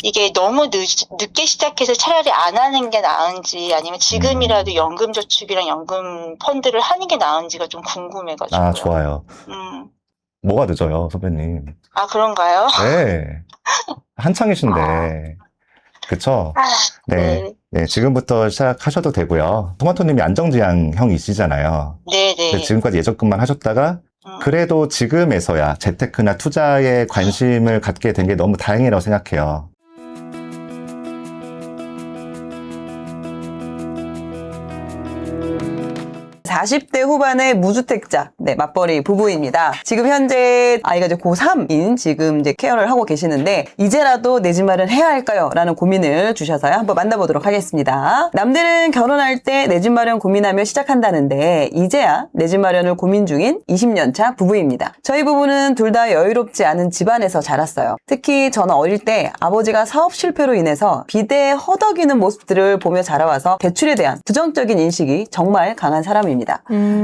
이게 너무 늦게 시작해서 차라리 안 하는 게 나은지 아니면 지금이라도 연금저축이랑 연금 펀드를 하는 게 나은지가 좀 궁금해가지고요. 아, 좋아요. 뭐가 늦어요, 선배님? 아, 그런가요? 네. 한창이신데. 그쵸? 아, 네. 네, 지금부터 시작하셔도 되고요. 토마토님이 안정지향형이시잖아요. 네네. 지금까지 예적금만 하셨다가 그래도 지금에서야 재테크나 투자에 관심을 갖게 된 게 너무 다행이라고 생각해요. 40대 후반의 무주택자, 맞벌이 부부입니다. 지금 현재 아이가 이제 고3인 지금 이제 케어를 하고 계시는데, 이제라도 내 집 마련 해야 할까요? 라는 고민을 주셔서요. 한번 만나보도록 하겠습니다. 남들은 결혼할 때 내 집 마련 고민하며 시작한다는데, 이제야 내 집 마련을 고민 중인 20년차 부부입니다. 저희 부부는 둘 다 여유롭지 않은 집안에서 자랐어요. 특히 저는 어릴 때 아버지가 사업 실패로 인해서 비대에 허덕이는 모습들을 보며 자라와서 대출에 대한 부정적인 인식이 정말 강한 사람입니다.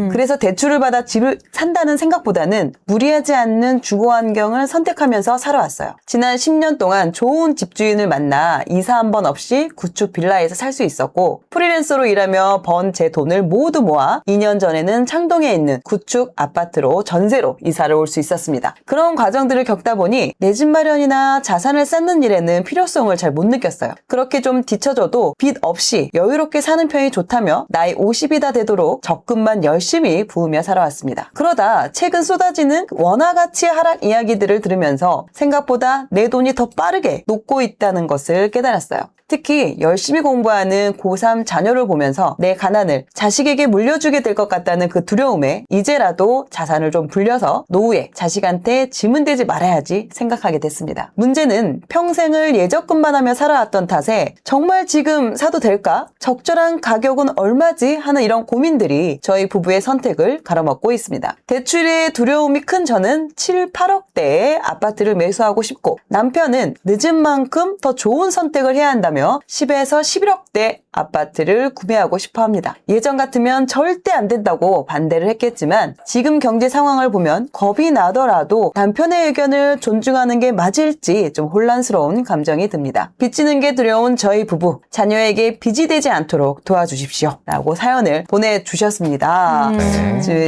그래서 대출을 받아 집을 산다는 생각보다는 무리하지 않는 주거 환경을 선택하면서 살아왔어요. 지난 10년 동안 좋은 집주인을 만나 이사 한 번 없이 구축 빌라에서 살 수 있었고, 프리랜서로 일하며 번 제 돈을 모두 모아 2년 전에는 창동에 있는 구축 아파트로 전세로 이사를 올 수 있었습니다. 그런 과정들을 겪다 보니 내 집 마련이나 자산을 쌓는 일에는 필요성을 잘 못 느꼈어요. 그렇게 좀 뒤처져도 빚 없이 여유롭게 사는 편이 좋다며 나이 50이 다 되도록 적금만 열심히 부으며 살아왔습니다. 그러다 최근 쏟아지는 원화 가치 하락 이야기들을 들으면서 생각보다 내 돈이 더 빠르게 녹고 있다는 것을 깨달았어요. 특히 열심히 공부하는 고3 자녀를 보면서 내 가난을 자식에게 물려주게 될 것 같다는 그 두려움에 이제라도 자산을 좀 불려서 노후에 자식한테 짐은 되지 말아야지 생각하게 됐습니다. 문제는 평생을 예적금만 하며 살아왔던 탓에 정말 지금 사도 될까? 적절한 가격은 얼마지? 하는 이런 고민들이 저희 부부의 선택을 가로막고 있습니다. 대출의 두려움이 큰 저는 7, 8억대의 아파트를 매수하고 싶고, 남편은 늦은 만큼 더 좋은 선택을 해야 한다며 10에서 11억대 아파트를 구매하고 싶어 합니다. 예전 같으면 절대 안 된다고 반대를 했겠지만 지금 경제 상황을 보면 겁이 나더라도 남편의 의견을 존중하는 게 맞을지 좀 혼란스러운 감정이 듭니다. 빚지는 게 두려운 저희 부부, 자녀에게 빚이 되지 않도록 도와주십시오 라고 사연을 보내주셨습니다.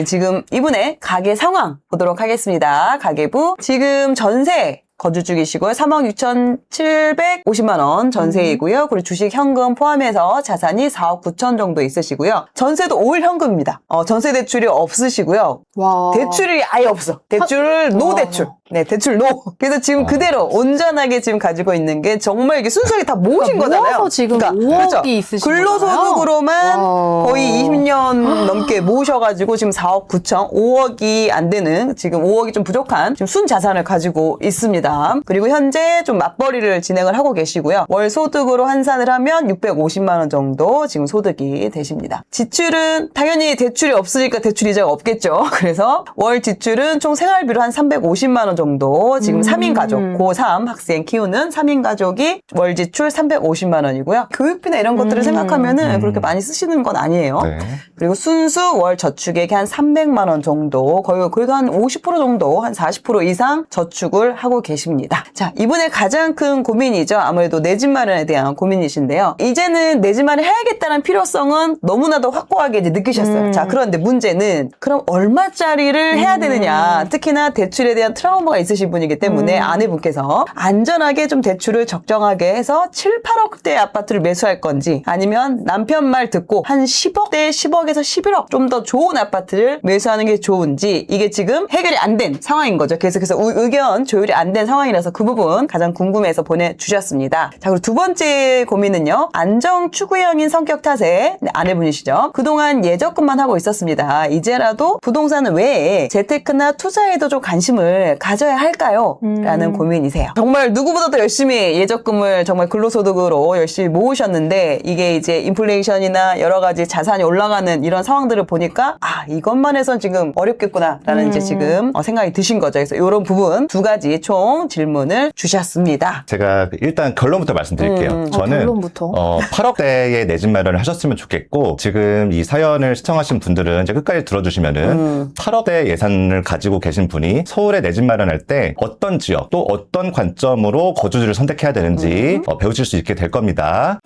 지금 이분의 가게 상황 보도록 하겠습니다. 가계부, 지금 전세 거주 중이시고요. 3억 6,750만 원 전세이고요. 그리고 주식 현금 포함해서 자산이 4억 9천 정도 있으시고요. 전세도 올 현금입니다. 전세 대출이 없으시고요. 와. 대출이 아예 없어. 대출을 노 대출. 네, 대출 노. 그래서 지금 그대로 온전하게 지금 가지고 있는 게 정말 이게 순수하게 다 모으신 거잖아요. 모아서 지금 5억이 그렇죠. 있으신 근로소득으로만 거잖아요. 거의 20년 넘게 모으셔가지고 지금 4억 9천, 5억이 안 되는, 지금 5억이 좀 부족한 지금 순자산을 가지고 있습니다. 그리고 현재 좀 맞벌이를 진행을 하고 계시고요. 월 소득으로 환산을 하면 650만 원 정도 지금 소득이 되십니다. 지출은 당연히 대출이 없으니까 대출 이자가 없겠죠. 그래서 월 지출은 총 생활비로 한 350만 원 정도, 지금 3인 가족, 고3 학생 키우는 3인 가족이 월 지출 350만 원이고요. 교육비나 이런 것들을 생각하면은 그렇게 많이 쓰시는 건 아니에요. 네. 그리고 순수 월 저축액이 한 300만 원 정도, 거의 그래도 한 50% 정도, 한 40% 이상 저축을 하고 계십니다. 자, 이분의 가장 큰 고민이죠. 아무래도 내 집 마련에 대한 고민이신데요. 이제는 내 집 마련 해야겠다는 필요성은 너무나도 확고하게 이제 느끼셨어요. 자, 그런데 문제는 그럼 얼마짜리를 해야 되느냐. 특히나 대출에 대한 트라우마가 있으신 분이기 때문에 아내분께서 안전하게 좀 대출을 적정하게 해서 7, 8억대 아파트를 매수할 건지, 아니면 남편 말 듣고 한 10억대, 10억에서 11억 좀 더 좋은 아파트를 매수하는 게 좋은지, 이게 지금 해결이 안 된 상황인 거죠. 계속해서 의견 조율이 안 된 상황이라서 그 부분 가장 궁금해서 보내주셨습니다. 자, 그리고 두 번째 고민은요. 안정 추구형인 성격 탓에 아내분이시죠. 그동안 예적금만 하고 있었습니다. 이제라도 부동산 외에 재테크나 투자에도 좀 관심을 가져야 할까요? 라는 고민이세요. 정말 누구보다도 열심히 예적금을 정말 근로소득으로 열심히 모으셨는데, 이게 이제 인플레이션이나 여러 가지 자산이 올라가는 이런 상황들을 보니까 이것만 해선 지금 어렵겠구나 라는 이제 지금 생각이 드신 거죠. 그래서 이런 부분 두 가지 총 질문을 주셨습니다. 제가 일단 결론부터 말씀드릴게요. 저는 결론부터? 8억대의 내 집 마련을 하셨으면 좋겠고, 지금 이 사연을 시청하신 분들은 이제 끝까지 들어주시면은 8억대 예산을 가지고 계신 분이 서울에 내 집 마련을 마련할 때 어떤 지역 또 어떤 관점으로 거주지를 선택해야 되는지 배우실 수 있게 될 겁니다.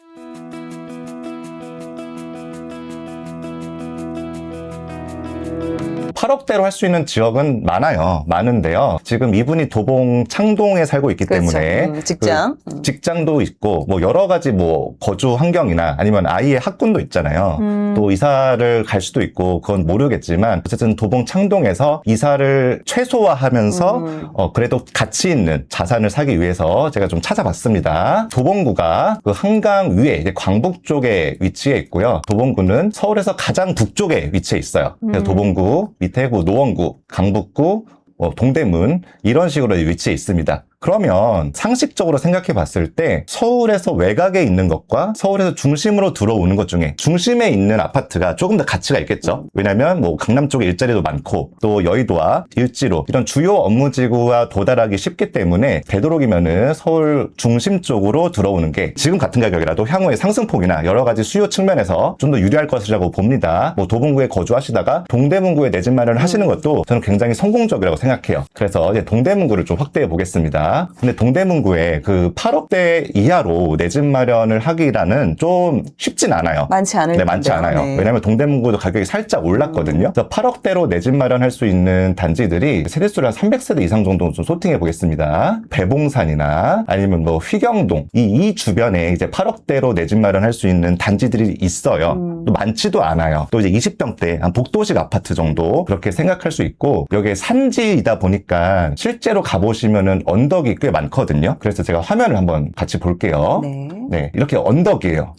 (8억대로) 할 수 있는 지역은 많은데요. 지금 이분이 도봉 창동에 살고 있기 그렇죠. 때문에 직장. 직장도 있고 뭐 여러 가지 뭐 거주 환경이나 아니면 아이의 학군도 있잖아요. 또 이사를 갈 수도 있고 그건 모르겠지만 어쨌든 도봉 창동에서 이사를 최소화하면서 그래도 가치 있는 자산을 사기 위해서 제가 좀 찾아봤습니다. 도봉구가 그 한강 위에 이제 광북 쪽에 위치해 있고요. 도봉구는 서울에서 가장 북쪽에 위치해 있어요. 그래서 도봉구, 밑에구, 노원구, 강북구, 동대문 이런 식으로 위치해 있습니다. 그러면 상식적으로 생각해 봤을 때 서울에서 외곽에 있는 것과 서울에서 중심으로 들어오는 것 중에 중심에 있는 아파트가 조금 더 가치가 있겠죠. 왜냐면 뭐 강남 쪽에 일자리도 많고 또 여의도와 일지로 이런 주요 업무지구와 도달하기 쉽기 때문에 되도록이면은 서울 중심 쪽으로 들어오는 게 지금 같은 가격이라도 향후의 상승폭이나 여러 가지 수요 측면에서 좀 더 유리할 것이라고 봅니다. 뭐 도봉구에 거주하시다가 동대문구에 내 집 마련을 하시는 것도 저는 굉장히 성공적이라고 생각해요. 그래서 이제 동대문구를 좀 확대해 보겠습니다. 근데 동대문구에 그 8억대 이하로 내 집 마련을 하기라는 좀 쉽진 않아요. 많지 않을 네, 많지 텐데요. 않아요. 네. 왜냐면 동대문구도 가격이 살짝 올랐거든요. 그래서 8억대로 내 집 마련할 수 있는 단지들이 세대수를 한 300세대 이상 정도 좀 소팅해 보겠습니다. 배봉산이나 아니면 뭐 휘경동 이 주변에 이제 8억대로 내 집 마련할 수 있는 단지들이 있어요. 또 많지도 않아요. 또 이제 20평대 한 복도식 아파트 정도 그렇게 생각할 수 있고 여기에 산지이다 보니까 실제로 가보시면은 언덕이 꽤 많거든요. 그래서 제가 화면을 한번 같이 볼게요. 네, 이렇게 언덕이에요.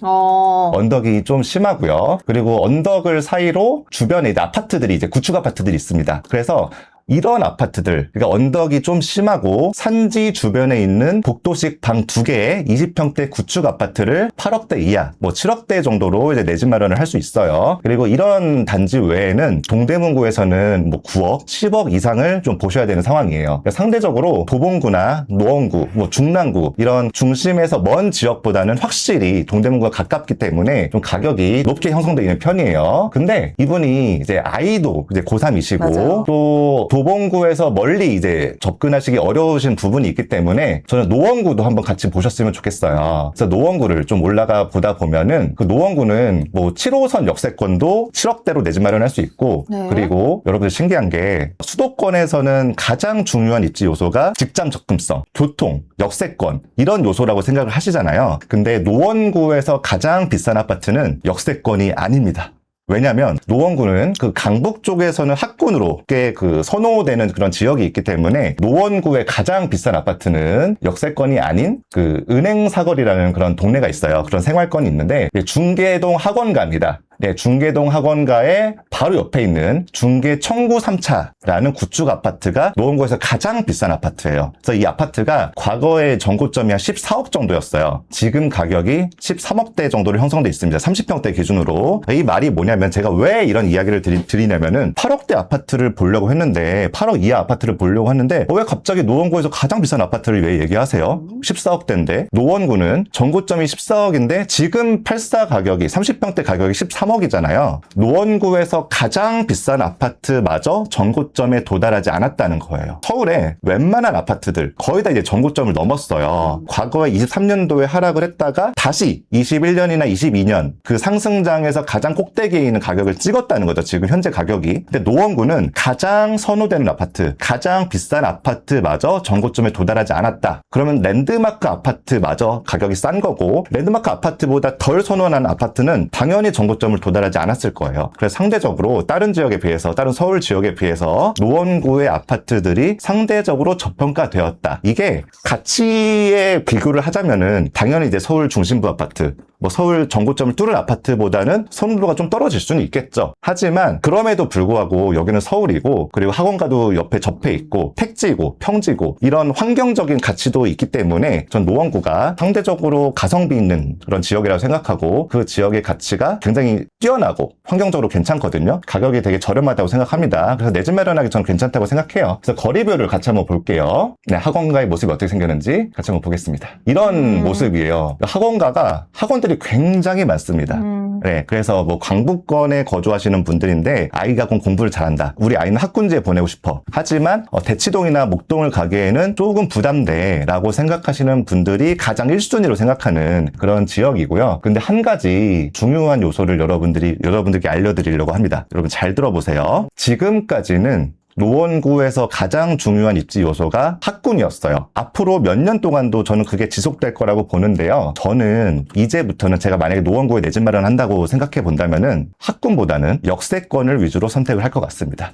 언덕이 좀 심하고요. 그리고 언덕을 사이로 주변에 이제 아파트들이 이제 구축 아파트들이 있습니다. 그래서 이런 아파트들, 그러니까 언덕이 좀 심하고 산지 주변에 있는 복도식 방 2개의 20평대 구축 아파트를 8억대 이하, 뭐 7억대 정도로 이제 내 집 마련을 할 수 있어요. 그리고 이런 단지 외에는 동대문구에서는 뭐 9억, 10억 이상을 좀 보셔야 되는 상황이에요. 그러니까 상대적으로 도봉구나 노원구, 뭐 중랑구 이런 중심에서 먼 지역보다는 확실히 동대문구가 가깝기 때문에 좀 가격이 높게 형성되어 있는 편이에요. 근데 이분이 이제 아이도 이제 고3이시고 맞아요. 또 도봉구에서 멀리 이제 접근하시기 어려우신 부분이 있기 때문에 저는 노원구도 한번 같이 보셨으면 좋겠어요. 그래서 노원구를 좀 올라가 보다 보면은 그 노원구는 뭐 7호선 역세권도 7억대로 내 집 마련할 수 있고 그리고 여러분들 신기한 게 수도권에서는 가장 중요한 입지 요소가 직장 접근성, 교통, 역세권 이런 요소라고 생각을 하시잖아요. 근데 노원구에서 가장 비싼 아파트는 역세권이 아닙니다. 왜냐면 노원구는 그 강북 쪽에서는 학군으로 꽤 그 선호되는 그런 지역이 있기 때문에 노원구의 가장 비싼 아파트는 역세권이 아닌 그 은행사거리라는 그런 동네가 있어요. 그런 생활권이 있는데 중계동 학원가입니다. 네, 중계동 학원가의 바로 옆에 있는 중계 청구 3차라는 구축 아파트가 노원구에서 가장 비싼 아파트예요. 그래서 이 아파트가 과거의 전고점이 한 14억 정도였어요. 지금 가격이 13억대 정도로 형성돼 있습니다. 30평대 기준으로. 이 말이 뭐냐면 제가 왜 이런 이야기를 드리냐면은 8억대 아파트를 보려고 했는데 8억 이하 아파트를 보려고 했는데 왜 갑자기 노원구에서 가장 비싼 아파트를 왜 얘기하세요? 14억대인데 노원구는 전고점이 14억인데 지금 84 가격이 30평대 가격이 13억이잖아요. 노원구에서 가장 비싼 아파트마저 전고점에 도달하지 않았다는 거예요. 서울에 웬만한 아파트들 거의 다 이제 전고점을 넘었어요. 과거에 23년도에 하락을 했다가 다시 21년이나 22년 그 상승장에서 가장 꼭대기에 있는 가격을 찍었다는 거죠. 지금 현재 가격이. 근데 노원구는 가장 선호되는 아파트, 가장 비싼 아파트마저 전고점에 도달하지 않았다. 그러면 랜드마크 아파트마저 가격이 싼 거고 랜드마크 아파트보다 덜 선호하는 아파트는 당연히 전고점을 도달하지 않았을 거예요. 그래서 상대적으로 다른 지역에 비해서 다른 서울 지역에 비해서 노원구의 아파트들이 상대적으로 저평가되었다. 이게 가치에 비교를 하자면은 당연히 이제 서울 중심부 아파트, 뭐 서울 전고점을 뚫을 아파트보다는 선호도가 좀 떨어질 수는 있겠죠. 하지만 그럼에도 불구하고 여기는 서울이고 그리고 학원가도 옆에 접해 있고 택지고 평지고 이런 환경적인 가치도 있기 때문에 전 노원구가 상대적으로 가성비 있는 그런 지역이라고 생각하고 그 지역의 가치가 굉장히 뛰어나고 환경적으로 괜찮거든요. 가격이 되게 저렴하다고 생각합니다. 그래서 내 집 마련하기 전 괜찮다고 생각해요. 그래서 거리별을 같이 한번 볼게요. 네, 학원가의 모습이 어떻게 생겼는지 같이 한번 보겠습니다. 이런 모습이에요. 학원가가 학원들이 굉장히 많습니다. 네, 그래서 뭐 강북권에 거주하시는 분들인데 아이가 공부를 잘한다. 우리 아이는 학군지에 보내고 싶어. 하지만 대치동이나 목동을 가기에는 조금 부담돼라고 생각하시는 분들이 가장 1순위로 생각하는 그런 지역이고요. 근데 한 가지 중요한 요소를 여러분들께 알려드리려고 합니다. 여러분 잘 들어보세요. 지금까지는 노원구에서 가장 중요한 입지 요소가 학군이었어요. 앞으로 몇 년 동안도 저는 그게 지속될 거라고 보는데요. 저는 이제부터는 제가 만약에 노원구에 내 집 마련한다고 생각해 본다면은 학군보다는 역세권을 위주로 선택을 할 것 같습니다.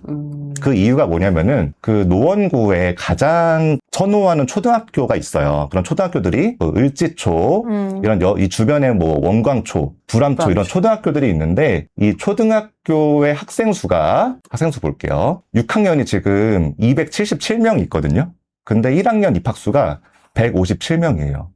그 이유가 뭐냐면은 그 노원구에 가장 선호하는 초등학교가 있어요. 그런 초등학교들이 뭐 을지초, 이런 이 주변에 뭐 원광초, 불암초 이런 초등학교들이 있는데 이 초등학교의 학생 수 볼게요. 6학년이 지금 277명 있거든요. 근데 1학년 입학수가 157명이에요.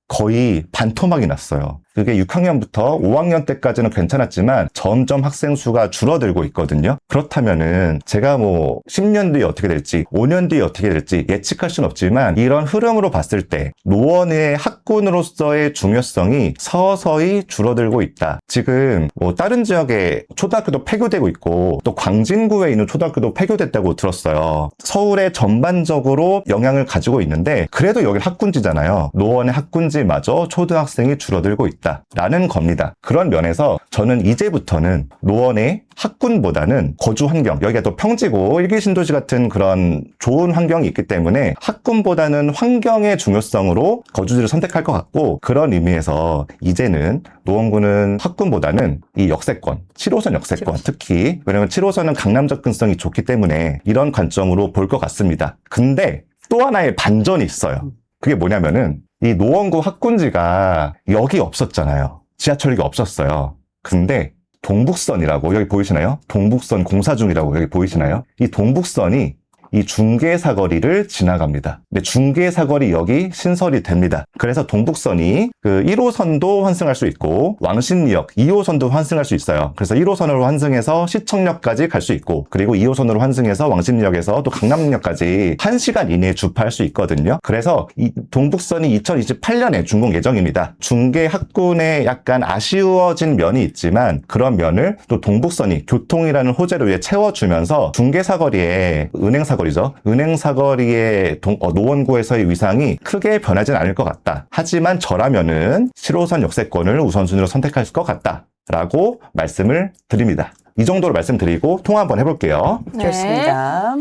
거의 반토막이 났어요. 그게 6학년부터 5학년 때까지는 괜찮았지만 점점 학생 수가 줄어들고 있거든요. 그렇다면은 제가 뭐 10년 뒤에 어떻게 될지 5년 뒤에 어떻게 될지 예측할 수는 없지만 이런 흐름으로 봤을 때 노원의 학군으로서의 중요성이 서서히 줄어들고 있다. 지금 뭐 다른 지역에 초등학교도 폐교되고 있고 또 광진구에 있는 초등학교도 폐교됐다고 들었어요. 서울에 전반적으로 영향을 가지고 있는데 그래도 여기 학군지잖아요. 노원의 학군지마저 초등학생이 줄어들고 있다. 라는 겁니다. 그런 면에서 저는 이제부터는 노원의 학군보다는 거주 환경, 여기가 또 평지고 일기 신도시 같은 그런 좋은 환경이 있기 때문에 학군보다는 환경의 중요성으로 거주지를 선택할 것 같고 그런 의미에서 이제는 노원구는 학군보다는 이 역세권, 7호선 역세권 특히 왜냐하면 7호선은 강남 접근성이 좋기 때문에 이런 관점으로 볼 것 같습니다. 근데 또 하나의 반전이 있어요. 그게 뭐냐면은 이 노원구 학군지가 여기 없었잖아요. 지하철역이 없었어요. 근데 동북선이라고 여기 보이시나요? 동북선 공사 중이라고 여기 보이시나요? 이 동북선이 이 중계사거리를 지나갑니다. 근데 중계사거리 역이 신설이 됩니다. 그래서 동북선이 그 1호선도 환승할 수 있고 왕십리역 2호선도 환승할 수 있어요. 그래서 1호선으로 환승해서 시청역까지 갈 수 있고 그리고 2호선으로 환승해서 왕십리역에서 또 강남역까지 1시간 이내에 주파할 수 있거든요. 그래서 이 동북선이 2028년에 준공 예정입니다. 중계 학군에 약간 아쉬워진 면이 있지만 그런 면을 또 동북선이 교통이라는 호재로 채워주면서 중계사거리에 은행사거리죠. 은행사거리의 노원구에서의 위상이 크게 변하진 않을 것 같다. 하지만 저라면은 7호선 역세권을 우선순위로 선택할 것 같다. 라고 말씀을 드립니다. 이 정도로 말씀드리고 통화 한번 해볼게요. 좋습니다.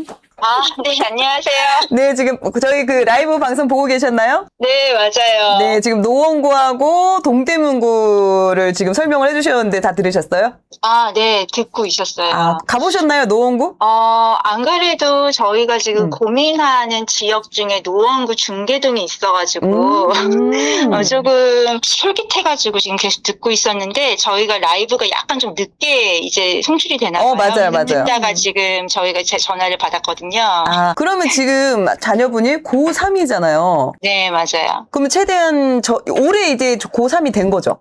네, 안녕하세요. 네, 지금 저희 그 라이브 방송 보고 계셨나요? 네, 맞아요. 네, 지금 노원구하고 동대문구를 지금 설명을 해주셨는데 다 들으셨어요? 네, 듣고 있었어요. 가보셨나요, 노원구? 안 그래도 저희가 지금 고민하는 지역 중에 노원구 중계동이 있어가지고, 조금 솔깃해가지고 지금 계속 듣고 있었는데, 저희가 라이브가 약간 좀 늦게 이제 송출이 되나봐요. 맞아요. 듣다가 지금 저희가 제 전화를 받았거든요. 그러면 지금 자녀분이 고3이잖아요. 네, 맞아요. 그러면 최대한 올해 이제 고3이 된 거죠?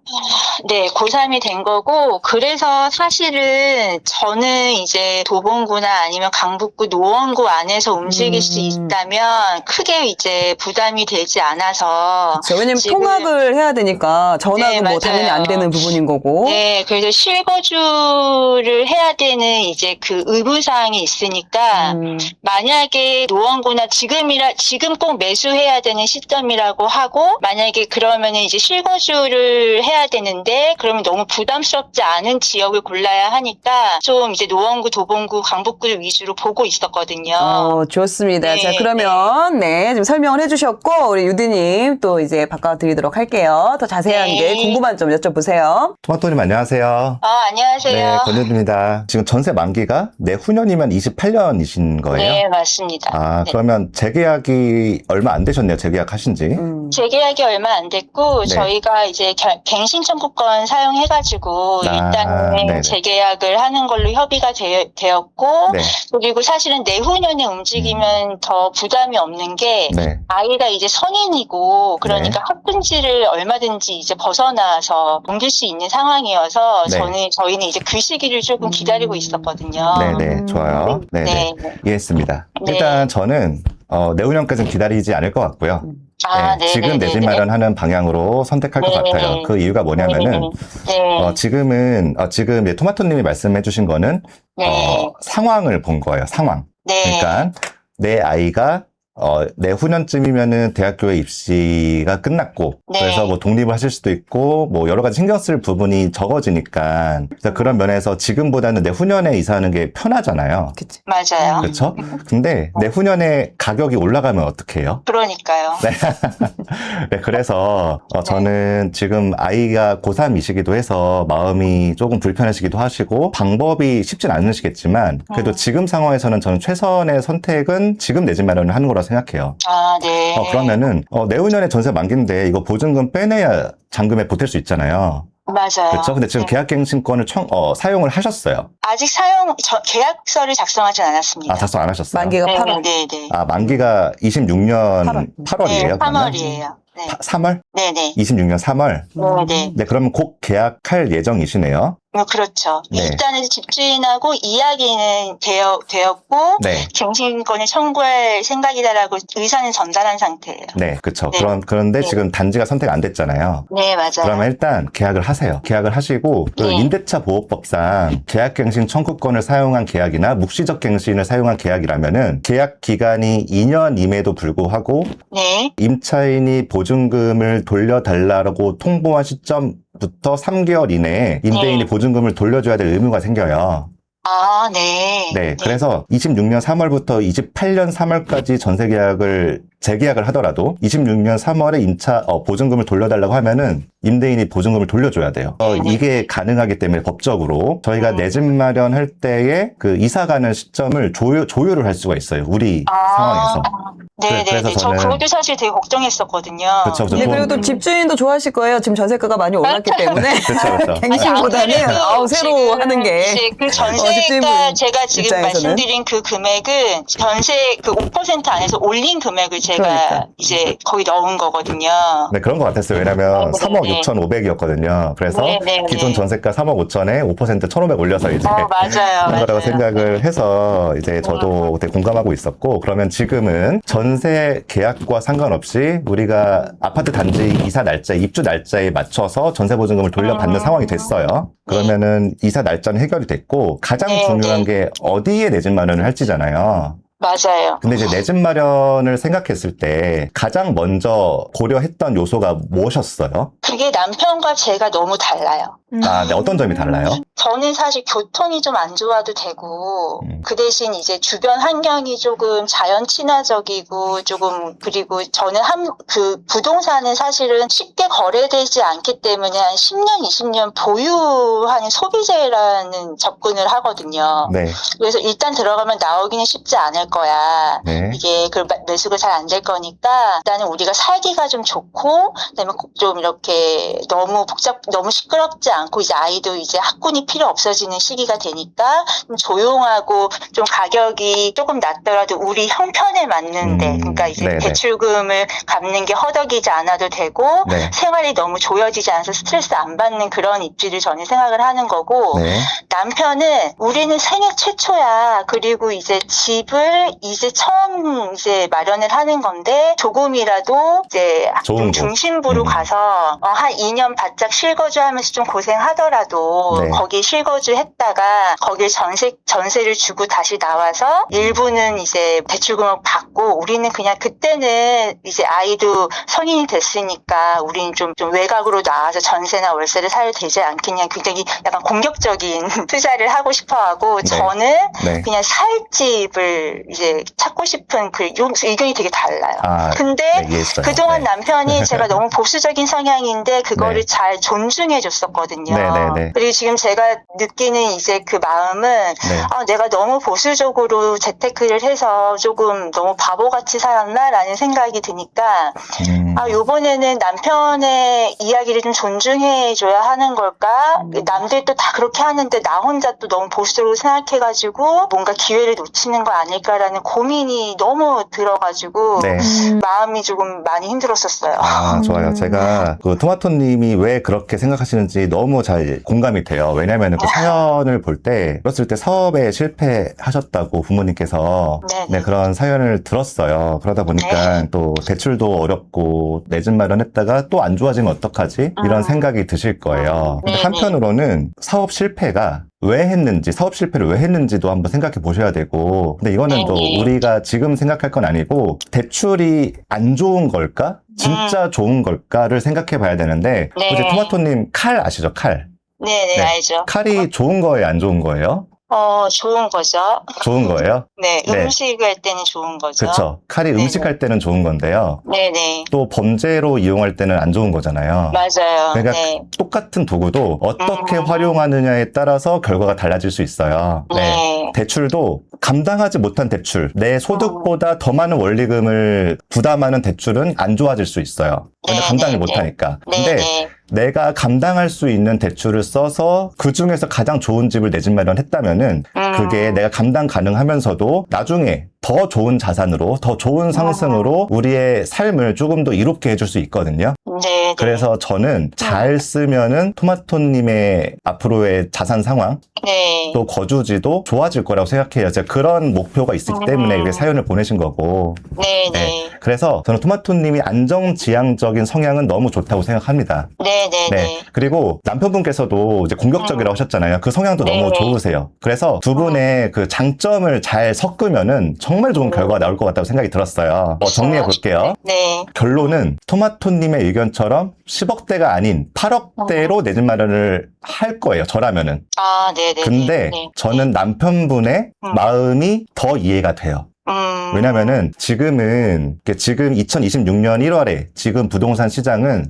네, 고3이 된 거고, 그래서 사실은 저는 이제 도봉구나 아니면 강북구, 노원구 안에서 움직일 수 있다면 크게 이제 부담이 되지 않아서. 그렇죠. 왜냐면 지금, 통학을 해야 되니까 전학은 네, 뭐 당연히 안 되는 부분인 거고. 네, 그래서 실거주를 해야 되는 이제 그 의무사항이 있으니까 만약에 노원구나 지금 꼭 매수해야 되는 시점이라고 하고 만약에 그러면은 이제 실거주를 해야 되는데 그러면 너무 부담스럽지 않은 지역을 골라야 하니까 좀 이제 노원구, 도봉구, 강북구 위주로 보고 있었거든요. 좋습니다. 네, 자, 그러면 지금 설명을 해주셨고 우리 유디님 또 이제 바꿔드리도록 할게요. 더 자세한 게 궁금한 점 여쭤보세요. 토마토님 안녕하세요. 안녕하세요. 네, 권유입니다. 지금 전세 만기가 내후년이면 28년이신 거예요? 네, 맞습니다. 네. 그러면 재계약이 얼마 안 되셨네요. 재계약하신 지. 재계약이 얼마 안 됐고 네. 저희가 이제 갱신 청구권 사용해가지고 일단은 네네. 재계약을 하는 걸로 협의가 되었고 네. 그리고 사실은 내후년에 움직이면 더 부담이 없는 게 네. 아이가 이제 성인이고 그러니까 학군지를 얼마든지 이제 벗어나서 옮길 수 있는 상황이어서 네. 저희는 이제 그 시기를 조금 기다리고 있었거든요. 네네. 좋아요. 네네. 네. 이해했습니다. 네. 일단 저는 내후년까지는 기다리지 않을 것 같고요. 네, 지금 내 집 마련하는 방향으로 선택할 것 같아요. 그 이유가 뭐냐면은 지금 이제 토마토님이 말씀해주신 거는 상황을 본 거예요. 상황. 그러니까 내 아이가 내후년쯤이면은 대학교에 입시가 끝났고, 그래서 뭐 독립을 하실 수도 있고, 뭐 여러 가지 신경 쓸 부분이 적어지니까, 그래서 그런 면에서 지금보다는 내후년에 이사하는 게 편하잖아요. 그치. 맞아요. 그렇죠? 근데 내후년에 가격이 올라가면 어떡해요? 그러니까요. 네, 그래서 저는 지금 아이가 고3이시기도 해서 마음이 조금 불편하시기도 하시고 방법이 쉽진 않으시겠지만 그래도 지금 상황에서는 저는 최선의 선택은 지금 내 집 마련을 하는 거라고 생각해요. 아, 네. 그러면은 내후년에 전세 만기인데 이거 보증금 빼내야 잔금에 보탤 수 있잖아요. 맞아요. 그렇죠? 근데 지금 계약갱신권을 사용을 하셨어요. 아직 계약서를 작성하진 않았습니다. 작성 안 하셨어요? 만기가 8월. 네. 만기가 26년 8월. 네, 이에요? 3월이에요. 네. 3월? 네네. 26년 3월? 네. 네, 그러면 곧 계약할 예정이시네요. 그렇죠. 네. 일단은 집주인하고 이야기는 되었고, 네. 갱신권을 청구할 생각이다라고 의사는 전달한 상태예요. 네, 그렇죠. 네. 그런데 지금 단지가 선택 안 됐잖아요. 네, 맞아요. 그러면 일단 계약을 하세요. 계약을 하시고 그 네. 임대차 보호법상 계약갱신 청구권을 사용한 계약이나 묵시적 갱신을 사용한 계약이라면은 계약 기간이 2년임에도 불구하고 네. 임차인이 보증금을 돌려달라고 통보한 시점부터 3개월 이내에 임대인이 보증금을 돌려줘야 될 의무가 생겨요. 아, 네. 네, 그래서 26년 3월부터 28년 3월까지 전세 계약을 재계약을 하더라도 26년 3월에 보증금을 돌려달라고 하면은 임대인이 보증금을 돌려줘야 돼요. 이게 가능하기 때문에 법적으로 저희가 내 집 마련할 때에 그 이사 가는 시점을 조율을 할 수가 있어요. 우리 상황에서. 네네. 그래서 저 저는- 그것도 사실 되게 걱정했었거든요. 그쵸. 네, 그리고 또 집주인도 좋아하실 거예요. 지금 전세가가 많이 올랐기 때문에. 그쵸. 갱신보다는 새로 하는 게. 이제 그 집주인분 전세가 제가 지금 입장에서는. 말씀드린 그 금액은 전세 그 5% 안에서 올린 금액을 제가 그러니까. 이제 거기 넣은 거거든요. 네, 그런 것 같았어요. 왜냐면 네, 3억 네. 6,500이었거든요. 그래서 네. 기존 전세가 3억 5천에 5% 1,500 올려서 이제 맞아요. 그런 거라고 맞아요. 생각을 해서 이제 저도 그때 공감하고 있었고, 그러면 지금은 전세 계약과 상관없이 우리가 아파트 단지 이사 날짜, 입주 날짜에 맞춰서 전세 보증금을 돌려받는 상황이 됐어요. 그러면은 이사 날짜는 해결이 됐고 가장 네, 중요한 네. 게 어디에 내 집 마련을 할지잖아요. 맞아요. 근데 이제 내 집 마련을 생각했을 때 가장 먼저 고려했던 요소가 무엇이었어요? 그게 남편과 제가 너무 달라요. 네, 어떤 점이 달라요? 저는 사실 교통이 좀 안 좋아도 되고, 그 대신 이제 주변 환경이 조금 자연 친화적이고, 그리고 저는 그 부동산은 사실은 쉽게 거래되지 않기 때문에 한 10년, 20년 보유하는 소비재라는 접근을 하거든요. 네. 그래서 일단 들어가면 나오기는 쉽지 않을 거야. 네. 이게 그 매수가 잘 안 될 거니까 일단은 우리가 살기가 좀 좋고, 그다음에 좀 이렇게 너무 시끄럽지 않고 이제 아이도 이제 학군이 필요 없어지는 시기가 되니까 좀 조용하고 좀 가격이 조금 낮더라도 우리 형편에 맞는데, 그러니까 이제 네네. 대출금을 갚는 게 허덕이지 않아도 되고 네. 생활이 너무 조여지지 않아서 스트레스 안 받는 그런 입지를 저는 생각을 하는 거고, 네. 남편은 우리는 생애 최초야. 그리고 이제 집을 이제 처음 이제 마련을 하는 건데 조금이라도 이제 좋은 좀 곳. 중심부로 가서 한 2년 바짝 실거주하면서 좀 고생하더라도 네. 거기 실거주 했다가 거기에 전세를 주고 다시 나와서 일부는 이제 대출금을 받고, 우리는 그냥 그때는 이제 아이도 성인이 됐으니까 우리는 좀 외곽으로 나와서 전세나 월세를 사야 되지 않겠냐, 굉장히 약간 공격적인 투자를 하고 싶어 하고, 네. 저는 네. 그냥 살 집을 이제 찾고 싶은 그 의견이 되게 달라요. 근데 네, 이해했어요. 그동안 네. 남편이 제가 너무 보수적인 성향인데 그거를 네. 잘 존중해 줬었거든요. 네. 그리고 지금 제가 느끼는 이제 그 마음은 네. 내가 너무 보수적으로 재테크를 해서 조금 너무 바보같이 살았나라는 생각이 드니까 요번에는 남편의 이야기를 좀 존중해 줘야 하는 걸까? 남들도 다 그렇게 하는데 나 혼자 또 너무 보수적으로 생각해가지고 뭔가 기회를 놓치는 거 아닐까라는 고민이 너무 들어가지고 네. 마음이 조금 많이 힘들었었어요. 좋아요. 제가 그 토마토님이 왜 그렇게 생각하시는지 너무 잘 공감이 돼요. 왜냐하면 그 사연을 볼 때, 그랬을 때 사업에 실패하셨다고 부모님께서 네. 그런 사연을 들었어요. 그러다 보니까 또 대출도 어렵고 내 집 마련했다가 또 안 좋아지면 어떡하지? 이런 생각이 드실 거예요. 근데 네네. 한편으로는 사업 실패가 왜 했는지, 사업 실패를 왜 했는지도 한번 생각해 보셔야 되고, 근데 이거는 또 네네. 우리가 지금 생각할 건 아니고, 대출이 안 좋은 걸까? 진짜 좋은 걸까를 생각해 봐야 되는데, 네. 혹시 토마토님 칼 아시죠? 칼. 네네, 네. 알죠. 칼이 좋은 거예요? 안 좋은 거예요? 좋은 거죠. 좋은 거예요? 네, 네. 음식할 때는 좋은 거죠. 그쵸. 칼이 네네. 음식할 때는 좋은 건데요. 네네. 또 범죄로 이용할 때는 안 좋은 거잖아요. 맞아요. 그러니까 네. 똑같은 도구도 어떻게 활용하느냐에 따라서 결과가 달라질 수 있어요. 네. 대출도 감당하지 못한 대출, 내 소득보다 더 많은 원리금을 부담하는 대출은 안 좋아질 수 있어요. 왜냐면 감당을 못하니까. 근데 네네. 내가 감당할 수 있는 대출을 써서 그 중에서 가장 좋은 집을 내 집 마련했다면은 그게 내가 감당 가능하면서도 나중에 더 좋은 자산으로, 더 좋은 상승으로 우리의 삶을 조금 더 이롭게 해줄 수 있거든요. 네. 그래서 저는 잘 쓰면은 토마토님의 앞으로의 자산 상황, 네. 또 거주지도 좋아질 거라고 생각해요. 제가 그런 목표가 있기 때문에 이렇게 사연을 보내신 거고. 네네. 그래서 저는 토마토님이 안정지향적인 성향은 너무 좋다고 생각합니다. 네네네. 그리고 남편분께서도 이제 공격적이라고 하셨잖아요. 그 성향도 너무 네. 좋으세요. 그래서 두 분의 그 장점을 잘 섞으면은 정말 좋은 결과가 나올 것 같다고 생각이 들었어요. 정리해 볼게요. 네. 결론은 토마토님의 의견처럼 10억대가 아닌 8억대로 내 집 마련을 할 거예요. 저라면은. 아, 네네. 근데 저는 남편분의 마음이 더 이해가 돼요. 왜냐면은 지금 2026년 1월에 지금 부동산 시장은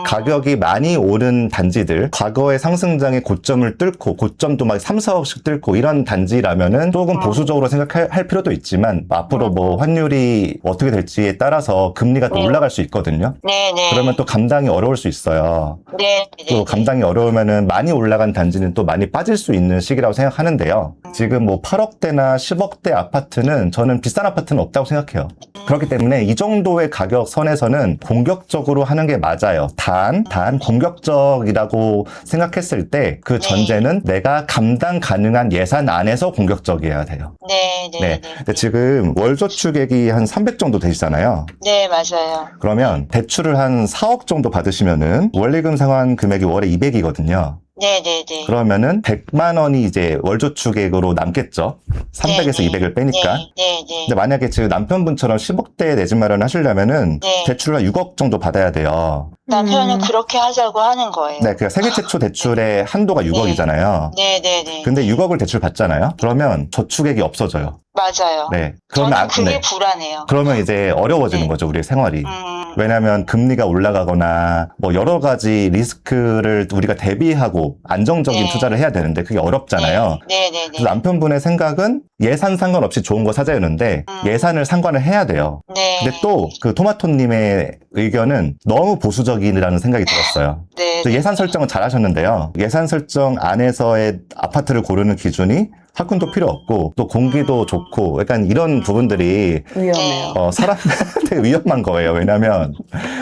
가격이 많이 오른 단지들, 과거의 상승장의 고점을 뚫고, 고점도 막 3, 4억씩 뚫고 이런 단지라면은 조금 보수적으로 생각할 필요도 있지만 앞으로 뭐 환율이 어떻게 될지에 따라서 금리가 또 올라갈 수 있거든요. 네네. 그러면 또 감당이 어려울 수 있어요. 네. 또 감당이 어려우면은 많이 올라간 단지는 또 많이 빠질 수 있는 시기라고 생각하는데요. 지금 뭐 8억대나 10억대 아파트는 저는 비싼 아파트는 없다고 생각해요. 그렇기 때문에 이 정도의 가격 선에서는 공격적으로 하는 게 맞아요. 단 공격적이라고 생각했을 때 그 전제는 내가 감당 가능한 예산 안에서 공격적이어야 돼요. 네네. 근데 지금 월저축액이 한 300 정도 되시잖아요. 네, 맞아요. 그러면 대출을 한 4억 정도 받으시면은 원리금 상환 금액이 월에 200이거든요. 네네네. 그러면은 100만 원이 이제 월저축액으로 남겠죠. 300에서 200을 빼니까. 네네. 근데 만약에 지금 남편분처럼 10억대 내 집 마련을 하시려면은 네. 대출을 한 6억 정도 받아야 돼요. 남편은 그렇게 하자고 하는 거예요. 네, 그러니까 생애 최초 대출의 한도가 6억이잖아요. 네네네. 근데 6억을 대출 받잖아요. 그러면 저축액이 없어져요. 맞아요. 네. 저는 그게 불안해요. 그러면 이제 어려워지는 네. 거죠, 우리의 생활이. 음. 왜냐하면 금리가 올라가거나 뭐 여러 가지 리스크를 우리가 대비하고 안정적인 네. 투자를 해야 되는데 그게 어렵잖아요. 네네네. 그래서 남편분의 생각은 예산 상관없이 좋은 거 사자였는데 예산을 상관을 해야 돼요. 네. 근데 또 그 토마토님의 의견은 너무 보수적이라는 생각이 들었어요. 네. 그래서 예산 설정은 잘 하셨는데요. 예산 설정 안에서의 아파트를 고르는 기준이 학군도 필요 없고 또 공기도 좋고 약간 이런 부분들이 위험해요. 사람들한테 위험한 거예요. 왜냐하면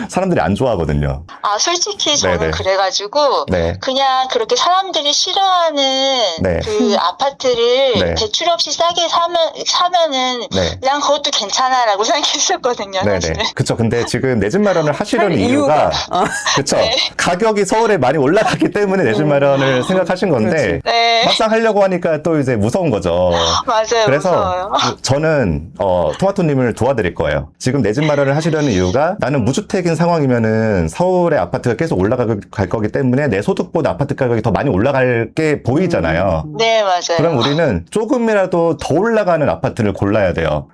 사람들이 안 좋아하거든요. 아, 솔직히 저는 네네. 그래가지고 네. 그냥 그렇게 사람들이 싫어하는 네. 그 아파트를 네. 대출 없이 싸게 사면은 네. 그냥 그것도 괜찮아라고 생각했었거든요. 네네. 사실은. 그쵸. 근데 지금 내 집 마련을 하시려는 할 이유가, 이유가. 그쵸. 네. 가격이 서울에 많이 올라갔기 때문에 내 집 마련을 생각하신 건데, 네. 막상 하려고 하니까 또 이제 무서운 거죠. 맞아요. 그래서 무서워요. 저는 토마토님을 도와드릴 거예요. 지금 내 집 마련을 하시려는 이유가 나는 무주택인 상황이면은 서울의 아파트가 계속 올라갈 거기 때문에 내 소득보다 아파트 가격이 더 많이 올라갈 게 보이잖아요. 네, 맞아요. 그럼 우리는 조금이라도 더 올라가는 아파트를 골라야 돼요.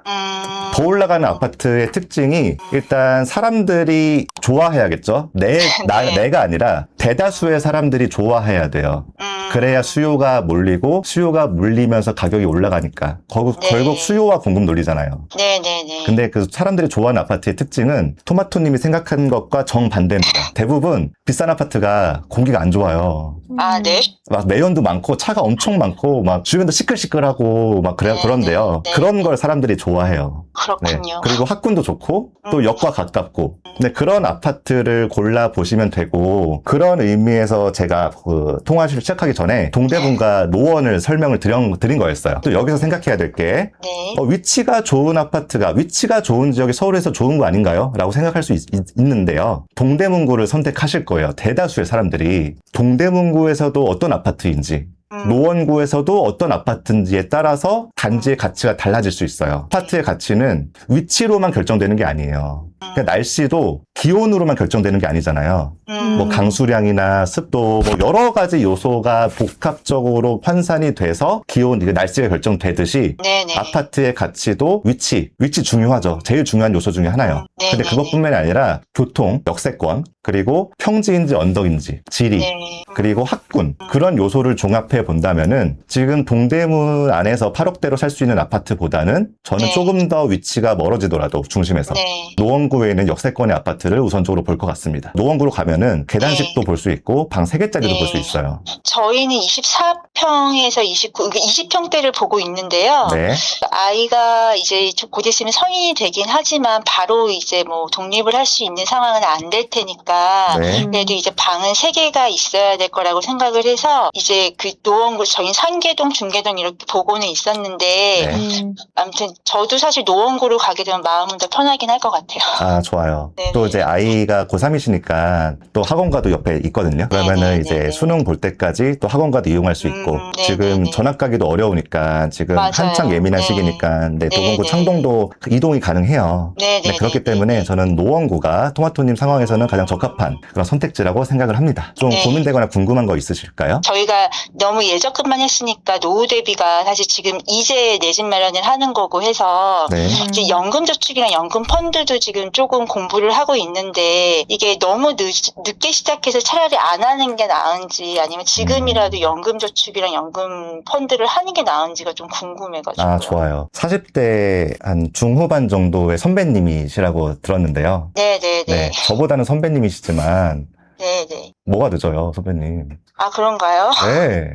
더 올라가는 아파트의 특징이 일단 사람들이 좋아해야겠죠. 내가 아니라 대다수의 사람들이 좋아해야 돼요. 그래야 수요가 몰리고 수요가 몰리면서 가격이 올라가니까 결국 수요와 공급 논리잖아요. 네네네. 근데 그 사람들이 좋아하는 아파트의 특징은 토마토님이 생각한 것과 정반대입니다. 대부분 비싼 아파트가 공기가 안 좋아요. 아, 네. 막 매연도 많고 차가 엄청 많고 막 주변도 시끌시끌하고 막 네, 그런데요. 네. 그런 걸 사람들이 좋아해요. 그렇군요. 그리고 학군도 좋고 또 역과 가깝고. 근데 그런 아파트를 골라 보시면 되고 그런 의미에서 제가 그 통화를 시작하기 전에 동대문과 노원을 설명을 드린 거였어요. 또 여기서 생각해야 될 게 네. 위치가 좋은 아파트가 위치가 좋은 지역이 서울에서 좋은 거 아닌가요? 라고 생각할 수 있는데요. 동대문구를 선택하실 거예요. 대다수의 사람들이 동대문구에서도 어떤 아파트인지 노원구에서도 어떤 아파트인지에 따라서 단지의 가치가 달라질 수 있어요. 아파트의 가치는 위치로만 결정되는 게 아니에요. 그러니까 날씨도 기온으로만 결정되는 게 아니잖아요. 뭐 강수량이나 습도 뭐 여러 가지 요소가 복합적으로 환산이 돼서 기온, 날씨가 결정되듯이 네네. 아파트의 가치도 위치 중요하죠. 제일 중요한 요소 중에 하나요. 네, 근데 네, 그것뿐만이 아니라 교통, 역세권, 그리고 평지인지 언덕인지, 지리, 네. 그리고 학군 그런 요소를 종합해 본다면은 지금 동대문 안에서 8억대로 살 수 있는 아파트보다는 저는 네. 조금 더 위치가 멀어지더라도 중심에서 네. 노원구에 있는 역세권의 아파트를 우선적으로 볼 것 같습니다. 노원구로 가면은 계단식도 볼 수 있고 방 3개짜리도 네. 볼 수 있어요. 저희는 24평에서 20평대를 보고 있는데요. 네. 아이가 이제 곧 있으면 성인이 되긴 하지만 바로 이제 뭐 독립을 할 수 있는 상황은 안 될 테니까 네. 그래도 이제 방은 3개가 있어야 될 거라고 생각을 해서 이제 그 노원구 저희 상계동, 중계동 이렇게 보고는 있었는데 네. 아무튼 저도 사실 노원구로 가게 되면 마음은 더 편하긴 할 것 같아요. 아, 좋아요. 네네. 또 이제 아이가 고3이시니까 또 학원과도 옆에 있거든요. 그러면은 네네네. 이제 수능 볼 때까지 또 학원과도 이용할 수 있고 네네네. 지금 전학 가기도 어려우니까 지금 맞아요. 한창 예민한 네. 시기니까 네, 노원구 네네. 창동도 이동이 가능해요. 네네네. 네, 그렇기 때문에 저는 노원구가 토마토님 상황에서는 가장 적합한 그런 선택지라고 생각을 합니다. 좀 네. 고민되거나 궁금한 거 있으실까요? 저희가 너무 예적금만 했으니까 노후 대비가 사실 지금 이제 내 집 마련을 하는 거고 해서 네. 이제 연금저축이랑 연금펀드도 지금 조금 공부를 하고 있는데 이게 너무 늦게 시작해서 차라리 안 하는 게 나은지 아니면 지금이라도 연금저축이랑 연금펀드를 하는 게 나은지가 좀 궁금해가지고. 아, 좋아요. 40대 한 중후반 정도의 선배님이시라고 들었는데요. 네네네. 네, 저보다는 선배님이시지만 네네. 뭐가 늦어요, 선배님? 아, 그런가요? 네.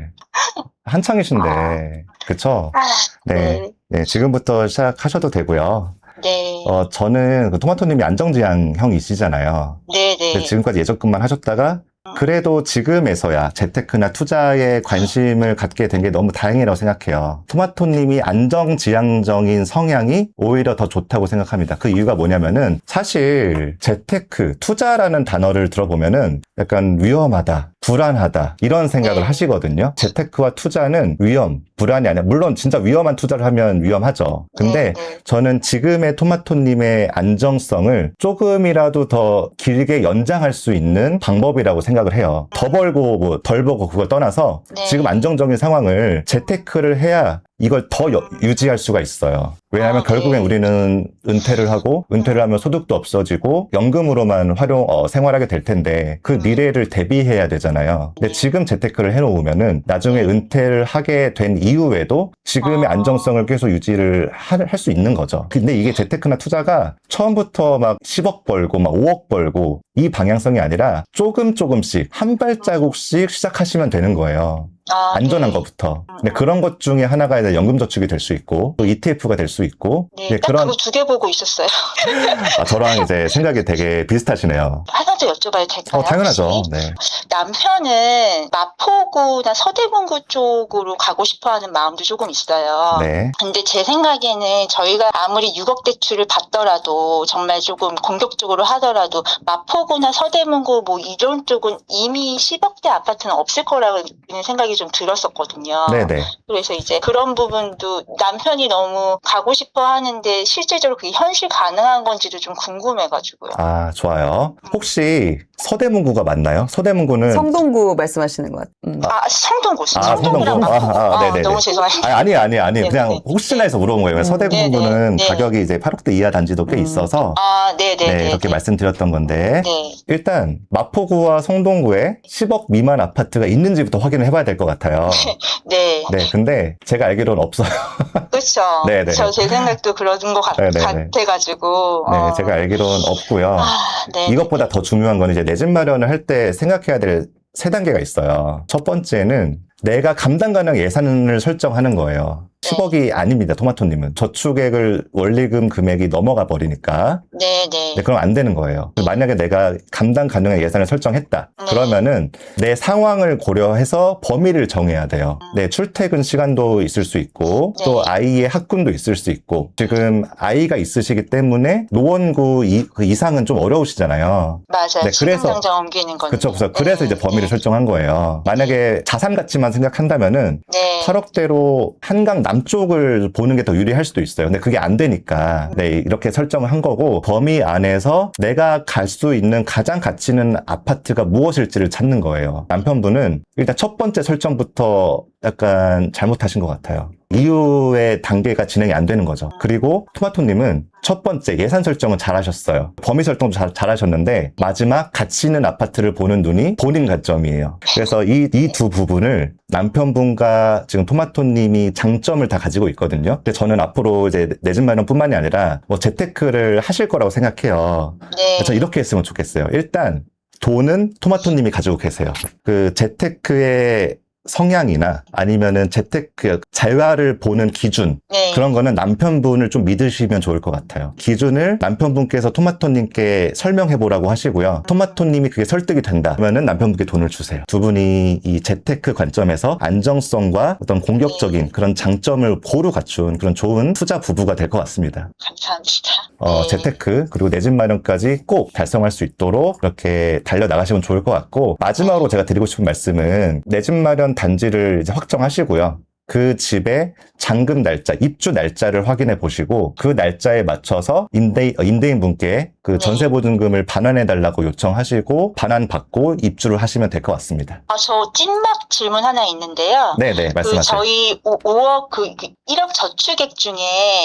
한창이신데. 그쵸? 아, 네. 네. 네, 지금부터 시작하셔도 되고요. 네. 저는 그 토마토님이 안정지향형이시잖아요. 네네. 지금까지 예적금만 하셨다가 그래도 지금에서야 재테크나 투자에 관심을 갖게 된 게 너무 다행이라고 생각해요. 토마토님이 안정지향적인 성향이 오히려 더 좋다고 생각합니다. 그 이유가 뭐냐면은 사실 재테크, 투자라는 단어를 들어보면은 약간 위험하다, 불안하다 이런 생각을 네. 하시거든요. 재테크와 투자는 위험, 불안이 아니라 물론 진짜 위험한 투자를 하면 위험하죠. 근데 네. 저는 지금의 토마토님의 안정성을 조금이라도 더 길게 연장할 수 있는 방법이라고 생각을 해요. 더 벌고 뭐 덜 벌고 그걸 떠나서 네. 지금 안정적인 상황을 재테크를 해야 이걸 더 유지할 수가 있어요. 왜냐하면 네. 결국엔 우리는 은퇴를 하고 은퇴를 하면 소득도 없어지고 연금으로만 생활하게 될 텐데 그 미래를 대비해야 되잖아요. 근데 지금 재테크를 해놓으면은 나중에 은퇴를 하게 된 이후에도 지금의 안정성을 계속 유지를 할 수 있는 거죠. 근데 이게 재테크나 투자가 처음부터 막 10억 벌고 막 5억 벌고 이 방향성이 아니라 조금씩 한 발자국씩 시작하시면 되는 거예요. 아, 안전한 네. 것부터. 근데 그런 것 중에 하나가 이제 연금저축이 될 수 있고, 또 ETF가 될 수 있고, 네, 이제 딱 그거 2개 보고 있었어요. 저랑 이제 생각이 되게 비슷하시네요. 하나 더 여쭤봐도 될까요? 당연하죠. 혹시? 네. 남편은 마포구나 서대문구 쪽으로 가고 싶어하는 마음도 조금 있어요. 네. 근데 제 생각에는 저희가 아무리 6억 대출을 받더라도 정말 조금 공격적으로 하더라도 마포구나 서대문구 뭐 이런 쪽은 이미 10억대 아파트는 없을 거라는 생각이 좀 들었었거든요. 네네. 그래서 이제 그런 부분도 남편이 너무 가고 싶어 하는데 실제적으로 그게 현실 가능한 건지도 좀 궁금해가지고요. 아, 좋아요. 혹시 서대문구가 맞나요? 서대문구는 성동구 말씀하시는 것 같아요. 성동구. 성동구. 성동구랑 마포구. 네네네. 너무 죄송해요. 아니. 네네네. 그냥 혹시나 해서 물어본 거예요. 서대문구는 네네. 가격이 이제 8억대 이하 단지도 꽤 있어서 네네네. 네, 이렇게 말씀드렸던 건데 네. 일단 마포구와 성동구에 10억 미만 아파트가 있는지부터 확인을 해봐야 될 것 같아요. 네. 네, 근데 제가 알기로는 없어요. 그렇죠. 네네. 제 생각도 그런 것 네네네. 같아가지고. 네, 제가 알기로는 없고요. 네. 이것보다 더 중요한 건 이제 내 집 마련을 할 때 생각해야 될 세 단계가 있어요. 첫 번째는 내가 감당 가능 예산을 설정하는 거예요. 10억이 아닙니다. 토마토님은. 저축액을 원리금 금액이 넘어가 버리니까. 네네. 네, 그럼 안 되는 거예요. 만약에 내가 감당 가능한 예산을 설정했다. 네. 그러면은 내 상황을 고려해서 범위를 정해야 돼요. 네, 출퇴근 시간도 있을 수 있고 네. 또 아이의 학군도 있을 수 있고 지금 아이가 있으시기 때문에 노원구 그 이상은 좀 어려우시잖아요. 맞아요. 네, 지금 그래서- 당장 옮기는 건. 그래서 이제 범위를 설정한 거예요. 만약에 자산 가치만 생각한다면은 네. 8억대로 한강 남쪽을 보는 게 더 유리할 수도 있어요. 근데 그게 안 되니까 네, 이렇게 설정을 한 거고 범위 안에서 내가 갈 수 있는 가장 가치 있는 아파트가 무엇일지를 찾는 거예요. 남편분은 일단 첫 번째 설정부터 약간 잘못하신 것 같아요. 이후의 단계가 진행이 안 되는 거죠. 그리고 토마토님은 첫 번째 예산 설정은 잘하셨어요. 범위 설정도 잘하셨는데 마지막 가치 있는 아파트를 보는 눈이 본인 관점이에요. 그래서 이 두 부분을 남편분과 지금 토마토님이 장점을 다 가지고 있거든요. 근데 저는 앞으로 이제 내 집 마련뿐만이 아니라 뭐 재테크를 하실 거라고 생각해요. 네. 저 이렇게 했으면 좋겠어요. 일단 돈은 토마토님이 가지고 계세요. 그 재테크의 성향이나 아니면은 재테크 재화를 보는 기준 네. 그런 거는 남편분을 좀 믿으시면 좋을 것 같아요. 기준을 남편분께서 토마토님께 설명해 보라고 하시고요. 토마토님이 그게 설득이 된다 그러면은 남편분께 돈을 주세요. 두 분이 이 재테크 관점에서 안정성과 어떤 공격적인 그런 장점을 고루 갖춘 그런 좋은 투자 부부가 될 것 같습니다. 감사합니다. 네. 재테크 그리고 내 집 마련까지 꼭 달성할 수 있도록 이렇게 달려나가시면 좋을 것 같고 마지막으로 제가 드리고 싶은 말씀은 내 집 마련 단지를 이제 확정하시고요. 그 집의 잔금 날짜, 입주 날짜를 확인해 보시고 그 날짜에 맞춰서 임대인 분께 그 전세 보증금을 반환해 달라고 요청하시고 반환 받고 입주를 하시면 될 것 같습니다. 저 찐막 질문 하나 있는데요. 네네, 말씀하세요. 저희 5억 1억 저축액 중에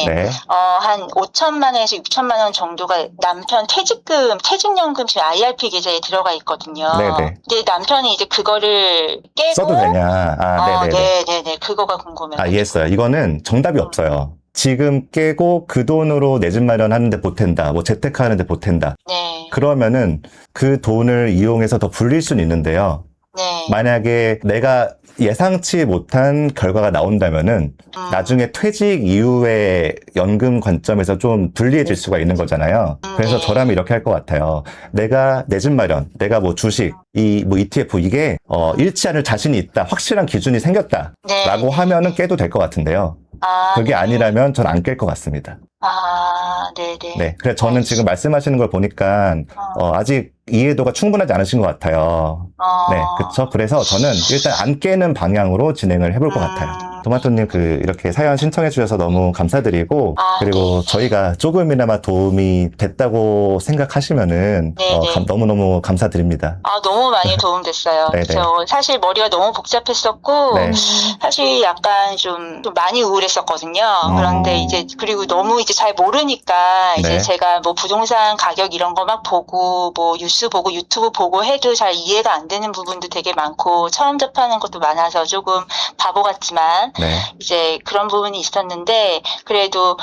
네. 한 5천만 원에서 6천만 원 정도가 남편 퇴직연금 지금 IRP 계좌에 들어가 있거든요. 네네. 근데 남편이 이제 그거를 깨고 써도 되냐? 네네네. 네네네. 그거가 궁금해요. 이해했어요. 이거는 정답이 없어요. 지금 깨고 그 돈으로 내 집 마련하는데 보탠다. 뭐 재테크 하는데 보탠다. 네. 그러면은 그 돈을 이용해서 더 불릴 수는 있는데요. 네. 만약에 내가 예상치 못한 결과가 나온다면은 나중에 퇴직 이후의 연금 관점에서 좀 불리해질 수가 있는 거잖아요. 그래서 네. 저라면 이렇게 할 것 같아요. 내가 내 집 마련, 내가 뭐 주식, 뭐 ETF 이게 잃지 않을 자신이 있다, 확실한 기준이 생겼다 네. 라고 하면은 깨도 될 것 같은데요. 그게 네. 아니라면 전 안 깰 것 같습니다. 네네. 네. 그래서 저는 지금 말씀하시는 걸 보니까 아직 이해도가 충분하지 않으신 것 같아요. 네, 그쵸. 그래서 저는 일단 안 깨는 방향으로 진행을 해볼 것 같아요. 토마토님 이렇게 사연 신청해 주셔서 너무 감사드리고 그리고 저희가 조금이나마 도움이 됐다고 생각하시면은 네네. 너무너무 감사드립니다. 너무 많이 도움됐어요. 네네. 저 사실 머리가 너무 복잡했었고 네. 사실 약간 좀 많이 우울했었거든요. 그런데 이제 그리고 너무 이제 잘 모르니까 이제 네. 제가 뭐 부동산 가격 이런 거 막 보고 뭐 뉴스 보고 유튜브 보고 해도 잘 이해가 안 되는 부분도 되게 많고 처음 접하는 것도 많아서 조금 바보 같지만 네. 이제 그런 부분이 있었는데 그래도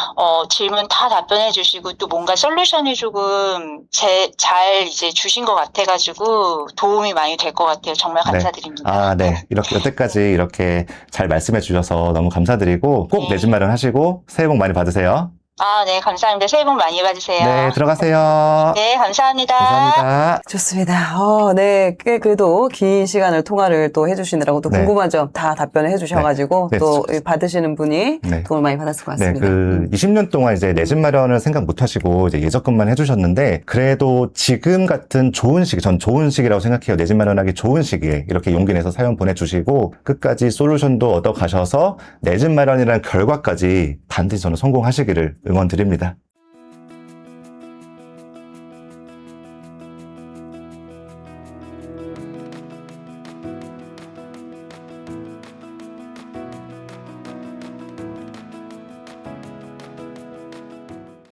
질문 다 답변해 주시고 또 뭔가 솔루션이 조금 잘 이제 주신 것 같아가지고 도움이 많이 될 것 같아요. 정말 감사드립니다. 네. 이렇게 여태까지 이렇게 잘 말씀해 주셔서 너무 감사드리고 꼭 내 집 마련 하시고 새해 복 많이 받으세요. 네, 감사합니다. 새해 복 많이 받으세요. 네, 들어가세요. 네, 감사합니다. 감사합니다. 좋습니다. 네, 꽤 그래도 긴 시간을 통화를 또 해주시느라고 또 네. 궁금한 점 다 답변을 해주셔가지고 네. 또 받으시는 분이 네. 도움을 많이 받았을 것 네, 같습니다. 20년 동안 이제 내 집 마련을 생각 못 하시고 이제 예적금만 해주셨는데 그래도 지금 같은 좋은 시기, 전 좋은 시기라고 생각해요. 내 집 마련하기 좋은 시기에 이렇게 용기 내서 사연 보내주시고 끝까지 솔루션도 얻어 가셔서 내 집 마련이라는 결과까지 반드시 저는 성공하시기를 응원드립니다.